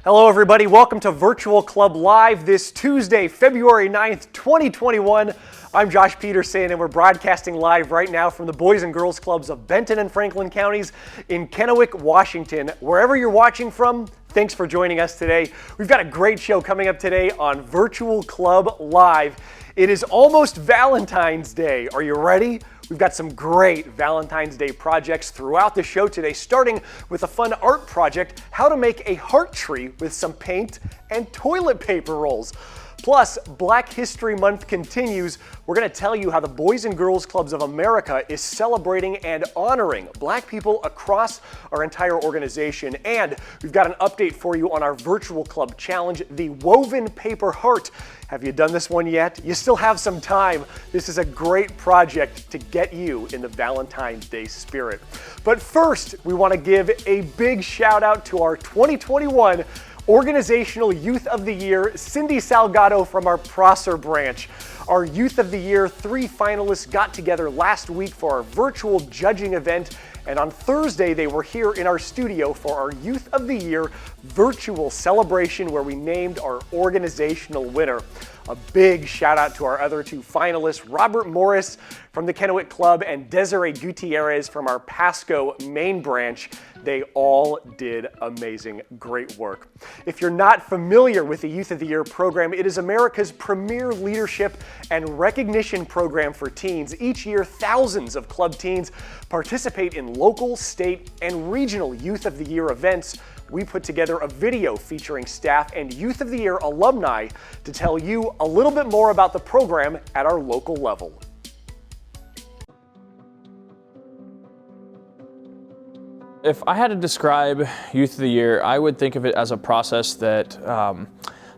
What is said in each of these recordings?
Hello everybody, welcome to Virtual Club Live this Tuesday, February 9th, 2021. I'm Josh Peterson and we're broadcasting live right now from the Boys and Girls Clubs of Benton and Franklin counties in Kennewick, Washington. Wherever you're watching from, thanks for joining us today. We've got a great show coming up today on Virtual Club Live. It is almost Valentine's Day. Are you ready? We've got some great Valentine's Day projects throughout the show today, starting with a fun art project, how to make a heart tree with some paint and toilet paper rolls. Plus, Black History Month continues. We're going to tell you how the Boys and Girls Clubs of America is celebrating and honoring Black people across our entire organization. And we've got an update for you on our virtual club challenge, the Woven Paper Heart. Have you done this one yet? You still have some time. This is a great project to get you in the Valentine's Day spirit. But first, we want to give a big shout out to our 2021 Organizational Youth of the Year, Cindy Salgado from our Prosser branch. Our Youth of the Year 3 finalists got together last week for our virtual judging event, and on Thursday they were here in our studio for our Youth of the Year virtual celebration where we named our organizational winner. A big shout out to our other 2 finalists, Robert Morris from the Kennewick Club and Desiree Gutierrez from our Pasco Main branch. They all did amazing, great work. If you're not familiar with the Youth of the Year program, it is America's premier leadership and recognition program for teens. Each year, thousands of club teens participate in local, state, and regional Youth of the Year events. We put together a video featuring staff and Youth of the Year alumni to tell you a little bit more about the program at our local level. If I had to describe Youth of the Year, I would think of it as a process that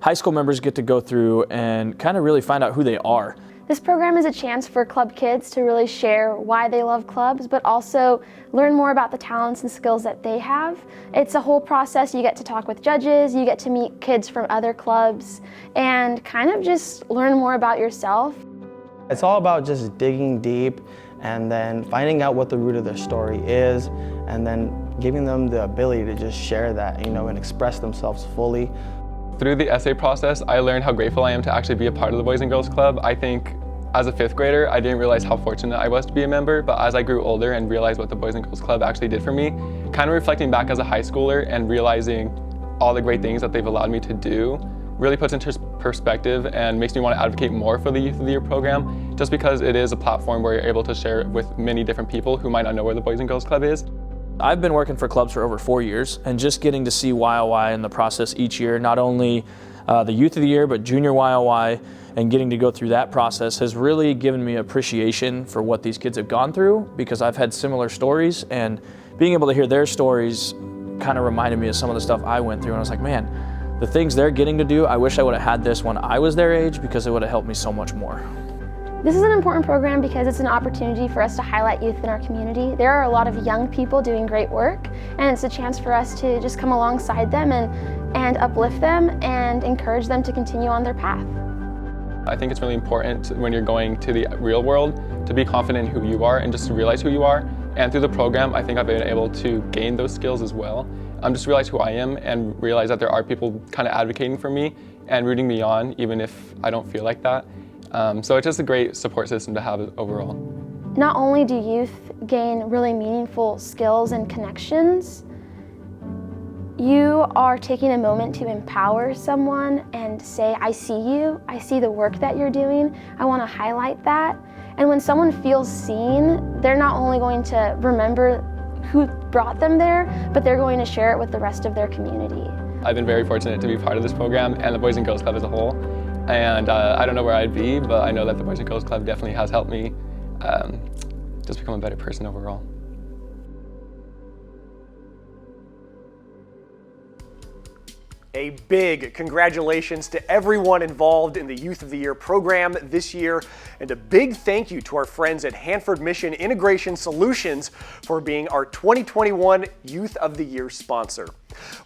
high school members get to go through and kind of really find out who they are. This program is a chance for club kids to really share why they love clubs, but also learn more about the talents and skills that they have. It's a whole process. You get to talk with judges, you get to meet kids from other clubs, and kind of just learn more about yourself. It's all about just digging deep and then finding out what the root of their story is, and then giving them the ability to just share that, and express themselves fully. Through the essay process, I learned how grateful I am to actually be a part of the Boys and Girls Club. I think as a 5th grader, I didn't realize how fortunate I was to be a member, but as I grew older and realized what the Boys and Girls Club actually did for me, kind of reflecting back as a high schooler and realizing all the great things that they've allowed me to do, really puts into perspective and makes me want to advocate more for the Youth of the Year program, just because it is a platform where you're able to share it with many different people who might not know where the Boys and Girls Club is. I've been working for clubs for over 4 years, and just getting to see YOY in the process each year, not only the Youth of the Year, but Junior YOY, and getting to go through that process has really given me appreciation for what these kids have gone through, because I've had similar stories, and being able to hear their stories kind of reminded me of some of the stuff I went through, and I was like, man, the things they're getting to do, I wish I would have had this when I was their age, because it would have helped me so much more. This is an important program because it's an opportunity for us to highlight youth in our community. There are a lot of young people doing great work, and it's a chance for us to just come alongside them and uplift them and encourage them to continue on their path. I think it's really important when you're going to the real world to be confident in who you are and just to realize who you are. And through the program, I think I've been able to gain those skills as well. Just realize who I am and realize that there are people kind of advocating for me and rooting me on, even if I don't feel like that. So it's just a great support system to have overall. Not only do youth gain really meaningful skills and connections, you are taking a moment to empower someone and say, I see you, I see the work that you're doing, I want to highlight that. And when someone feels seen, they're not only going to remember who brought them there, but they're going to share it with the rest of their community. I've been very fortunate to be part of this program and the Boys and Girls Club as a whole. And I don't know where I'd be, but I know that the Boys and Girls Club definitely has helped me just become a better person overall. A big congratulations to everyone involved in the Youth of the Year program this year, and a big thank you to our friends at Hanford Mission Integration Solutions for being our 2021 Youth of the Year sponsor.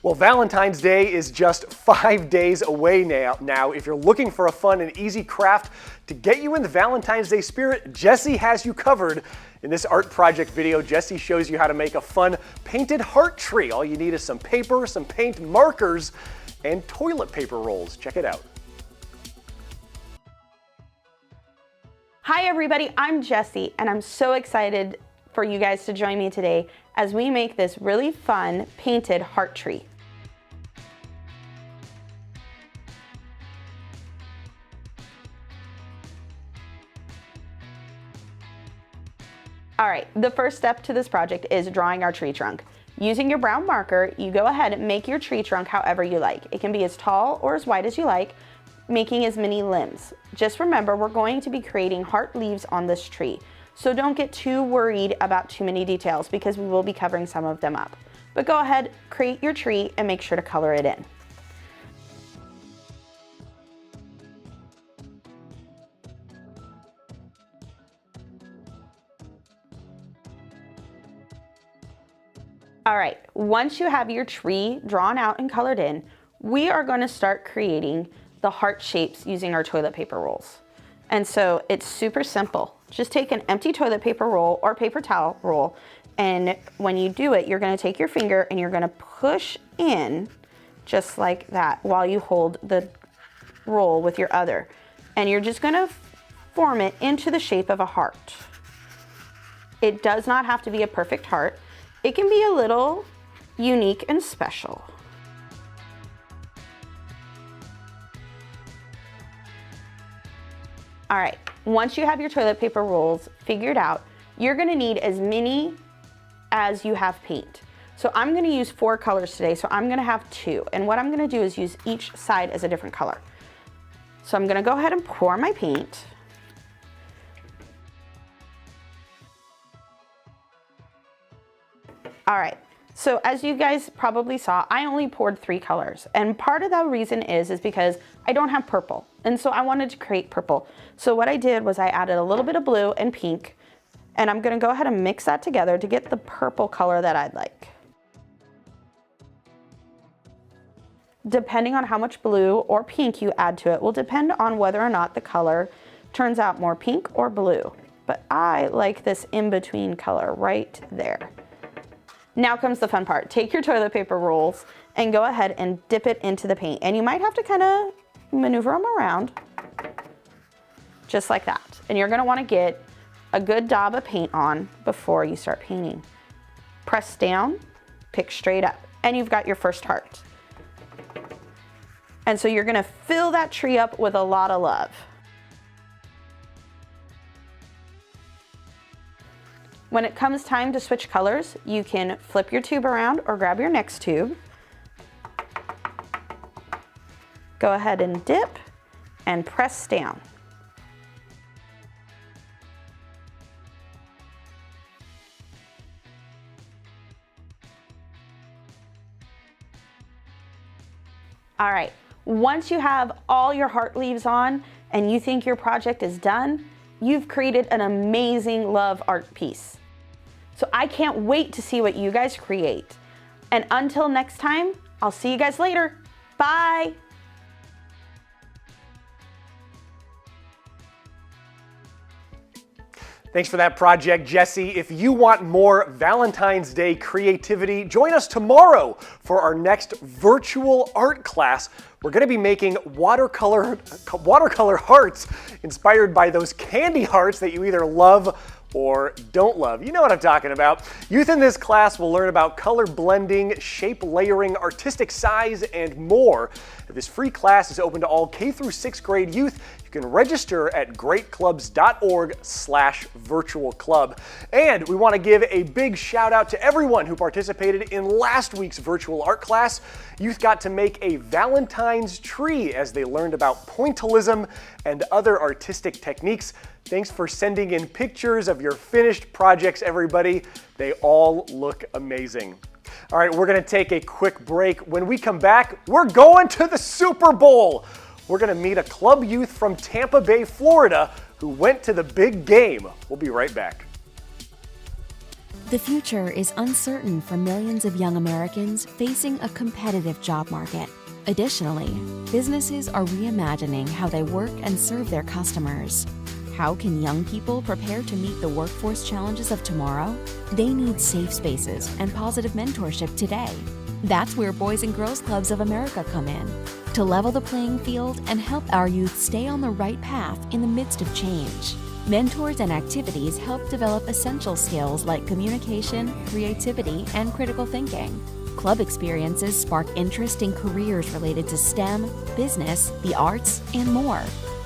Well, Valentine's Day is just 5 days away now. If you're looking for a fun and easy craft to get you in the Valentine's Day spirit, Jesse has you covered. In this art project video, Jesse shows you how to make a fun painted heart tree. All you need is some paper, some paint markers, and toilet paper rolls. Check it out. Hi everybody, I'm Jessie, and I'm so excited for you guys to join me today as we make this really fun painted heart tree. All right, the first step to this project is drawing our tree trunk. Using your brown marker, you go ahead and make your tree trunk however you like. It can be as tall or as wide as you like, making as many limbs. Just remember, we're going to be creating heart leaves on this tree. So don't get too worried about too many details because we will be covering some of them up. But go ahead, create your tree and make sure to color it in. All right, once you have your tree drawn out and colored in, we are going to start creating the heart shapes using our toilet paper rolls. And so it's super simple. Just take an empty toilet paper roll or paper towel roll, and when you do it, you're going to take your finger and you're going to push in just like that while you hold the roll with your other. And you're just going to form it into the shape of a heart. It does not have to be a perfect heart. It can be a little unique and special. All right, once you have your toilet paper rolls figured out, you're gonna need as many as you have paint. So I'm gonna use 4 colors today, so I'm gonna have 2. And what I'm gonna do is use each side as a different color. So I'm gonna go ahead and pour my paint. All right, so as you guys probably saw, I only poured 3 colors. And part of that reason is because I don't have purple. And so I wanted to create purple. So what I did was I added a little bit of blue and pink, and I'm gonna go ahead and mix that together to get the purple color that I'd like. Depending on how much blue or pink you add to it will depend on whether or not the color turns out more pink or blue. But I like this in-between color right there. Now comes the fun part. Take your toilet paper rolls and go ahead and dip it into the paint. And you might have to kind of maneuver them around, just like that. And you're gonna wanna get a good daub of paint on before you start painting. Press down, pick straight up, and you've got your first heart. And so you're gonna fill that tree up with a lot of love. When it comes time to switch colors, you can flip your tube around or grab your next tube. Go ahead and dip and press down. All right, once you have all your heart leaves on and you think your project is done, you've created an amazing love art piece. So I can't wait to see what you guys create. And until next time, I'll see you guys later. Bye. Thanks for that project, Jessie. If you want more Valentine's Day creativity, join us tomorrow for our next virtual art class. We're going to be making watercolor hearts inspired by those candy hearts that you either love or don't love. You know what I'm talking about. Youth in this class will learn about color blending, shape layering, artistic size, and more. This free class is open to all K through 6th grade youth. You can register at greatclubs.org/virtual club. And we want to give a big shout out to everyone who participated in last week's virtual art class. Youth got to make a Valentine's tree as they learned about pointillism and other artistic techniques. Thanks for sending in pictures of your finished projects, everybody. They all look amazing. All right, we're gonna take a quick break. When we come back, we're going to the Super Bowl. We're gonna meet a club youth from Tampa Bay, Florida, who went to the big game. We'll be right back. The future is uncertain for millions of young Americans facing a competitive job market. Additionally, businesses are reimagining how they work and serve their customers. How can young people prepare to meet the workforce challenges of tomorrow? They need safe spaces and positive mentorship today. That's where Boys and Girls Clubs of America come in, to level the playing field and help our youth stay on the right path in the midst of change. Mentors and activities help develop essential skills like communication, creativity, and critical thinking. Club experiences spark interest in careers related to STEM, business, the arts, and more.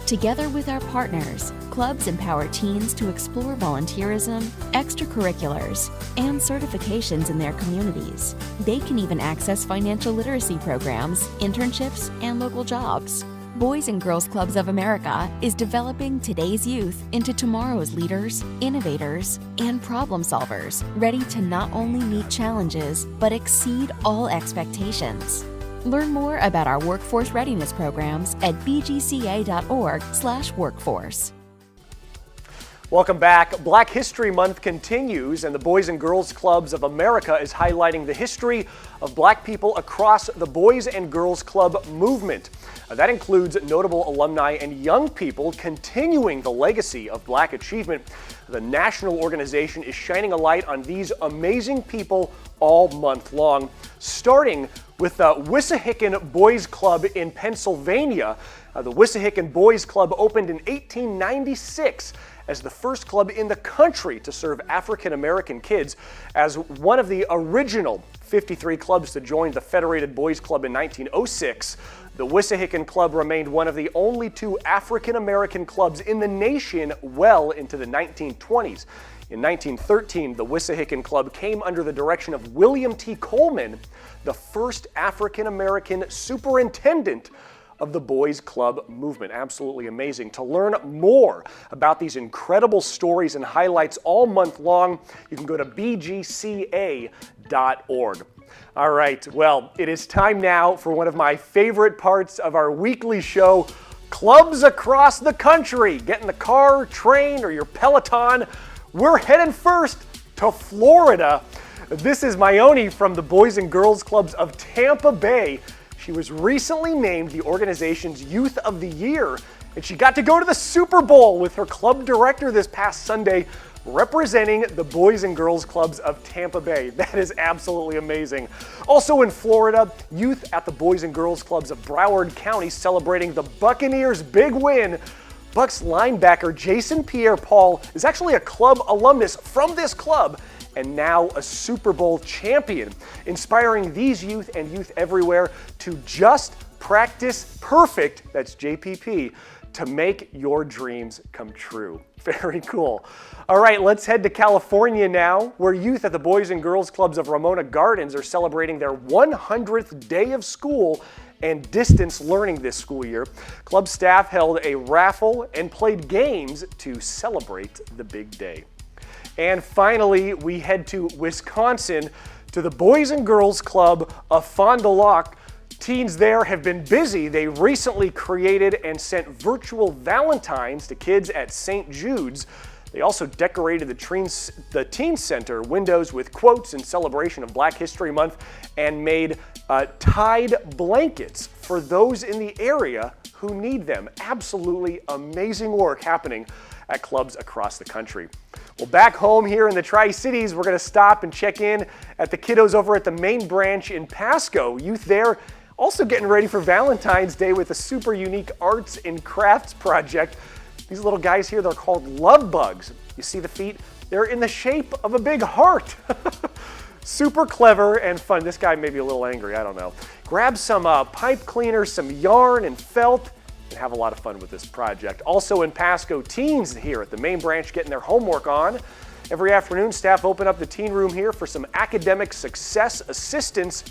Together with our partners, clubs empower teens to explore volunteerism, extracurriculars, and certifications in their communities. They can even access financial literacy programs, internships, and local jobs. Boys and Girls Clubs of America is developing today's youth into tomorrow's leaders, innovators, and problem solvers, ready to not only meet challenges, but exceed all expectations. Learn more about our workforce readiness programs at bgca.org/workforce. Welcome back. Black History Month continues, and the Boys and Girls Clubs of America is highlighting the history of black people across the Boys and Girls Club movement. That includes notable alumni and young people continuing the legacy of black achievement. The national organization is shining a light on these amazing people all month long, starting with the Wissa Hicken Boys Club in Pennsylvania. The Wissa Hicken Boys Club opened in 1896 as the first club in the country to serve African American kids. As one of the original 53 clubs to join the Federated Boys Club in 1906, the Wissa Hicken Club remained one of the only two African American clubs in the nation well into the 1920s. In 1913, the Wissa Hicken Club came under the direction of William T. Coleman, the first African American superintendent of the Boys Club movement. Absolutely amazing. To learn more about these incredible stories and highlights all month long, you can go to bgca.org. All right, well, it is time now for one of my favorite parts of our weekly show, Clubs Across the Country. Get in the car, train, or your Peloton. We're heading first to Florida. This is Mayoni from the Boys and Girls Clubs of Tampa Bay. She was recently named the organization's Youth of the Year, and she got to go to the Super Bowl with her club director this past Sunday, representing the Boys and Girls Clubs of Tampa Bay. That is absolutely amazing. Also in Florida, youth at the Boys and Girls Clubs of Broward County celebrating the Buccaneers' big win. Bucs linebacker Jason Pierre-Paul is actually a club alumnus from this club and now a Super Bowl champion, inspiring these youth and youth everywhere to just practice perfect, that's JPP, to make your dreams come true. Very cool. All right, let's head to California now, where youth at the Boys and Girls Clubs of Ramona Gardens are celebrating their 100th day of school and distance learning this school year. Club staff held a raffle and played games to celebrate the big day. And finally, we head to Wisconsin to the Boys and Girls Club of Fond du Lac. Teens there have been busy. They recently created and sent virtual Valentines to kids at St. Jude's. They also decorated the Teen Center windows with quotes in celebration of Black History Month and made Tide blankets for those in the area who need them. Absolutely amazing work happening at clubs across the country. Well, back home here in the Tri-Cities, we're going to stop and check in at the kiddos over at the main branch in Pasco. Youth there also getting ready for Valentine's Day with a super unique arts and crafts project. These little guys here, they're called love bugs. You see the feet? They're in the shape of a big heart. Super clever and fun. This guy may be a little angry, I don't know. Grab some pipe cleaners, some yarn and felt, and have a lot of fun with this project. Also in Pasco, teens here at the main branch getting their homework on. Every afternoon, staff open up the teen room here for some academic success assistance,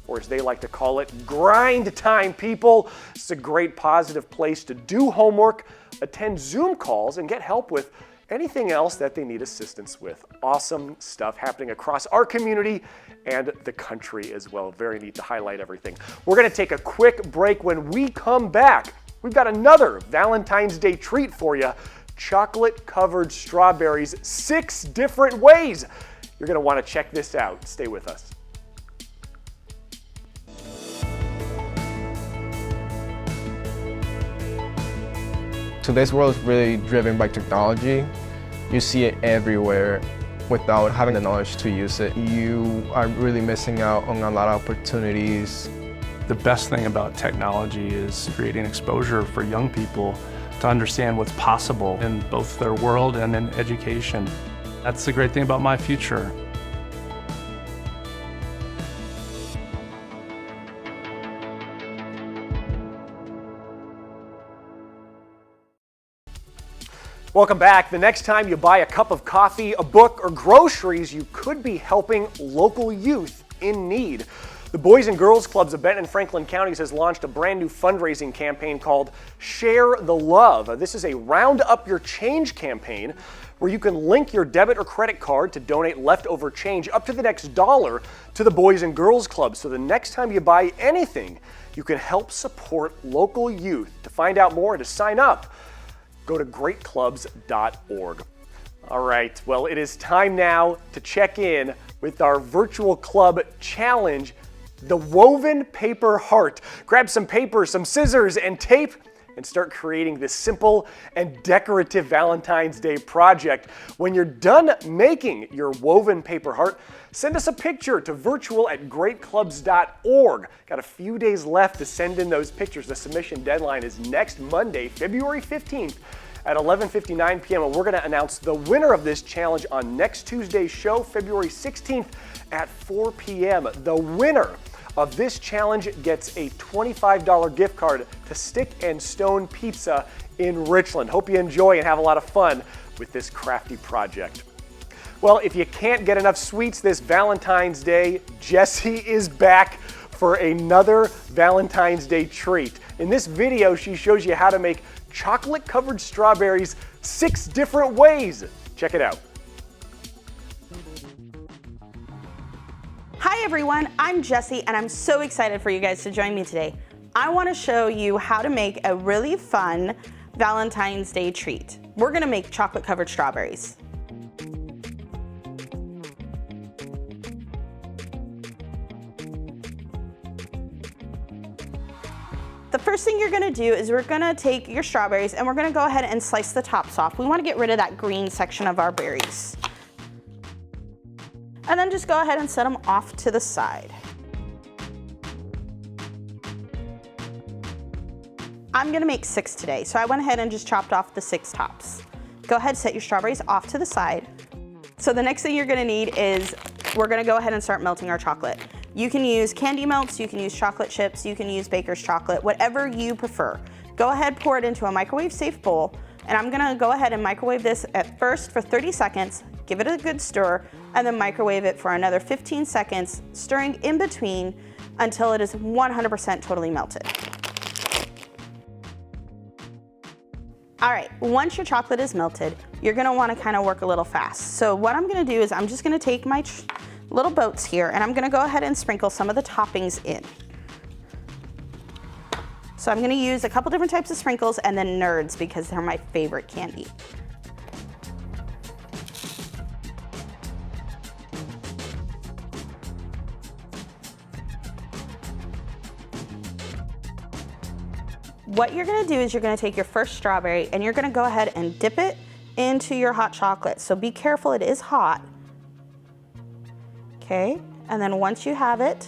or as they like to call it, grind time, people. It's a great positive place to do homework, attend Zoom calls, and get help with anything else that they need assistance with. Awesome stuff happening across our community and the country as well. Very neat to highlight everything. We're going to take a quick break. When we come back, we've got another Valentine's Day treat for you. Chocolate-covered strawberries, 6 different ways. You're going to want to check this out. Stay with us. Today's world is really driven by technology. You see it everywhere. without having the knowledge to use it. You are really missing out on a lot of opportunities. The best thing about technology is creating exposure for young people to understand what's possible in both their world and in education. That's the great thing about my future. Welcome back. The next time you buy a cup of coffee, a book, or groceries, you could be helping local youth in need. The Boys and Girls Clubs of Benton and Franklin Counties has launched a brand new fundraising campaign called Share the Love. This is a Round Up Your Change campaign where you can link your debit or credit card to donate leftover change up to the next dollar to the Boys and Girls Club. So the next time you buy anything, you can help support local youth. To find out more and to sign up, go to greatclubs.org. All right, well, it is time now to check in with our virtual club challenge, the woven paper heart. Grab some paper, some scissors, and tape, and start creating this simple and decorative Valentine's Day project. When you're done making your woven paper heart, send us a picture to virtual@greatclubs.org. Got a few days left to send in those pictures. The submission deadline is next Monday, February 15th at 11:59 p.m. And we're going to announce the winner of this challenge on next Tuesday's show, February 16th at 4 p.m. The winner of this challenge gets a $25 gift card to Stick and Stone Pizza in Richland. Hope you enjoy and have a lot of fun with this crafty project. Well, if you can't get enough sweets this Valentine's Day, Jessie is back for another Valentine's Day treat. In this video, she shows you how to make chocolate-covered strawberries 6 different ways. Check it out. Hi everyone, I'm Jessie and I'm so excited for you guys to join me today. I want to show you how to make a really fun Valentine's Day treat. We're going to make chocolate-covered strawberries. The first thing you're going to do is we're going to take your strawberries and we're going to go ahead and slice the tops off. We want to get rid of that green section of our berries. And then just go ahead and set them off to the side. I'm going to make 6 today, so I went ahead and just chopped off the 6 tops. Go ahead, set your strawberries off to the side. So the next thing you're going to need is we're going to go ahead and start melting our chocolate. You can use candy melts, you can use chocolate chips, you can use baker's chocolate, whatever you prefer. Go ahead, pour it into a microwave-safe bowl, and I'm gonna go ahead and microwave this at first for 30 seconds, give it a good stir, and then microwave it for another 15 seconds, stirring in between until it is 100% totally melted. All right, once your chocolate is melted, you're gonna wanna kind of work a little fast. So what I'm gonna do is I'm just gonna take my little boats here and I'm gonna go ahead and sprinkle some of the toppings in. So I'm gonna use a couple different types of sprinkles and then Nerds because they're my favorite candy. What you're gonna do is you're gonna take your first strawberry and you're gonna go ahead and dip it into your hot chocolate. So be careful, it is hot. Okay, and then once you have it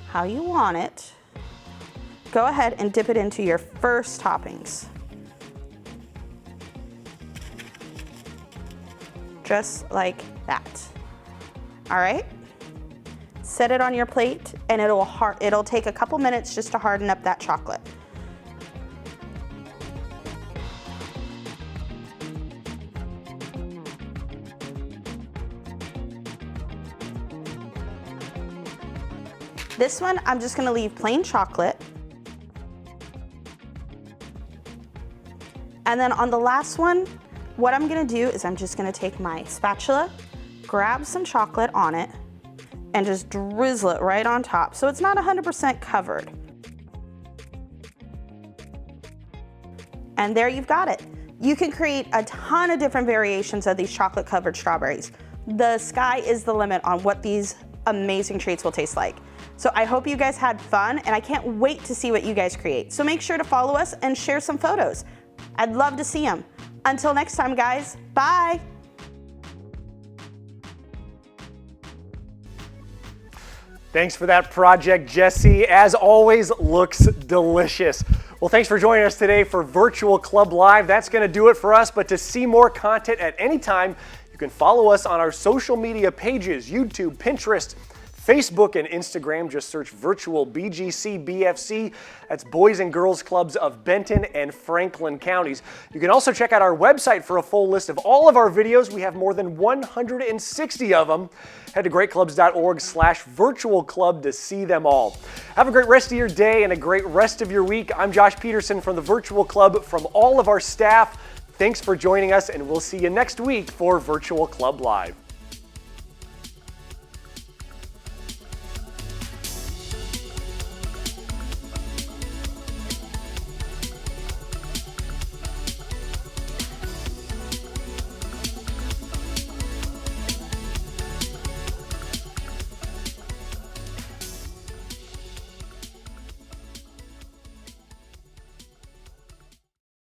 how you want it, go ahead and dip it into your first toppings. Just like that. All right, set it on your plate and it'll take a couple minutes just to harden up that chocolate. This one, I'm just gonna leave plain chocolate. And then on the last one, what I'm gonna do is I'm just gonna take my spatula, grab some chocolate on it, and just drizzle it right on top. So it's not 100% covered. And there you've got it. You can create a ton of different variations of these chocolate covered strawberries. The sky is the limit on what these amazing treats will taste like. So I hope you guys had fun and I can't wait to see what you guys create. So make sure to follow us and share some photos. I'd love to see them. Until next time guys, bye. Thanks for that project, Jesse. As always, looks delicious. Well, thanks for joining us today for Virtual Club Live. That's going to do it for us, but to see more content at any time, you can follow us on our social media pages, YouTube, Pinterest, Facebook, and Instagram. Just search Virtual BGCBFC. That's Boys and Girls Clubs of Benton and Franklin counties. You can also check out our website for a full list of all of our videos. We have more than 160 of them. Head to greatclubs.org/virtualclub to see them all. Have a great rest of your day and a great rest of your week. I'm Josh Peterson from the Virtual Club. From all of our staff, thanks for joining us, and we'll see you next week for Virtual Club Live.